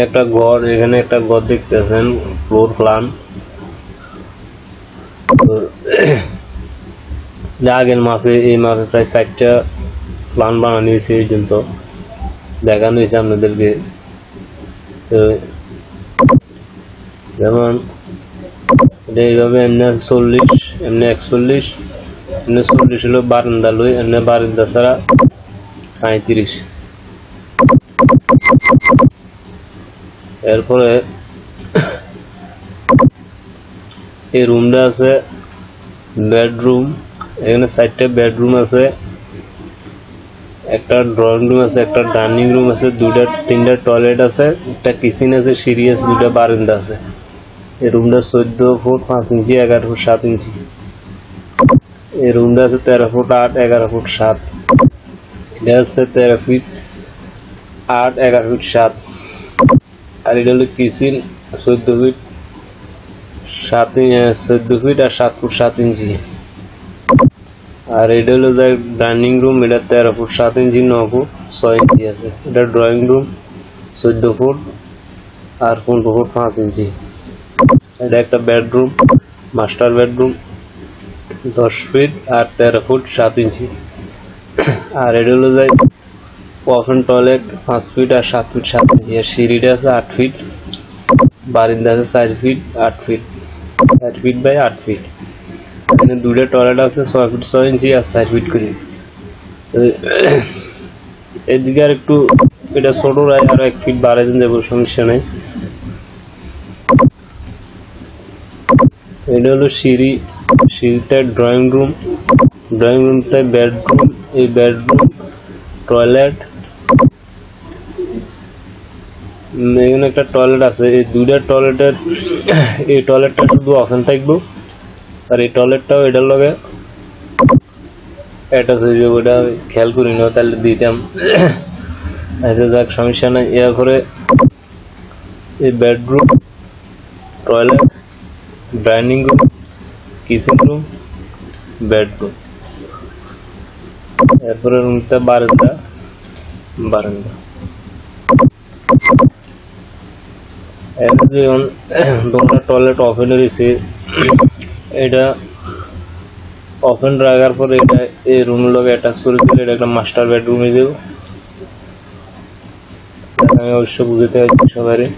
একটা ঘর, এখানে একটা ঘর দেখতেছেন, ফ্লোর প্ল্যান। আগের মাপে এই মাপে প্রায় 4টা প্ল্যান বানানো হয়েছে, এই জন্য দেখানো হয়েছে আপনাদেরকে। তো যেমন এইভাবে এমনি 40, এমনি 41, এমনি 40 হলো বারান্দা লই, এমনি বারান্দা ছাড়া 35। এরপরে এই রুমটা আছে বেডরুম। এখানে 4টা বেডরুম আছে, একটা ড্রয়িং রুম আছে, একটা ডাইনিং রুম আছে, 3টা টয়লেট আছে, একটা কিচেন আছে, সিঁড়ি আছে, 2টা বারান্দা আছে। এই রুমটা 14 ফুট 5 ইঞ্চি, 11 ফুট 7 ইঞ্চি। এই রুমটা আছে 13 ফুট 8, 11 ফুট 7। এটা হচ্ছে 13 ফিট 8, 11 ফিট 7। আর এটা হলো কিচেন 14 ফিট 14 ফিট আর 7 ফুট 7 ইঞ্চি। আর এটা হলো যে ডাইনিং রুম, এটা 13 ফুট 7 ইঞ্চি, 9 ফুট 6 ইঞ্চি আছে। এটা ড্রয়িং রুম 14 ফুট আর 15 ফুট 5 ইঞ্চি। এটা একটা বেডরুম, মাস্টার বেডরুম 10 ফিট আর 13 ফুট 7 ইঞ্চি। আর এটা হলো যে ওপেন টয়লেট 5 ফিট আর 7 ফিট 7 ইঞ্চি। আর সিঁড়িটা আছে 8 ফিট, বারান্দা আছে 4 feet 8 feet, 4 feet by 8 feet. এখানে 2টা টয়লেট আছে 6 ফিট 6 ইঞ্চি আর 4 ফিট করে। এদিকে আর একটু এটা ছোট রায়, আর 1 ফিট বাড়াই দেন যাবো, সমস্যা নেই। এটা হলো সিঁড়ি, সিঁড়িতে ড্রয়িং রুম, ড্রয়িং রুমতে বেডরুম, এই বেডরুম টয়লেট, এখানে একটা টয়লেট আছে। এই 2টা টয়লেটের, এই টয়লেটটা শুধু ওপেন থাকবো, আর এই টয়লেটটাও এটার লগে অ্যাটাচ হয়ে যাবে। ওটা খেয়াল করি না, তাহলে দিতাম। আচ্ছা যাক, সমস্যা নাই। এরপরে এই bedroom toilet dining room kitchen room bedroom. এরপরে রুমটা বারান্দা, বারান্দা। যেমন তোমরা টয়লেট ওপেন রয়েছে, এটা ওপেন রাখার পরে এটা এই রুম লগে অ্যাটাচ করে দিলে এটা একটা মাস্টার বেডরুম হয়ে যাবে। আমি অবশ্য বুঝতে পারছি সবারই।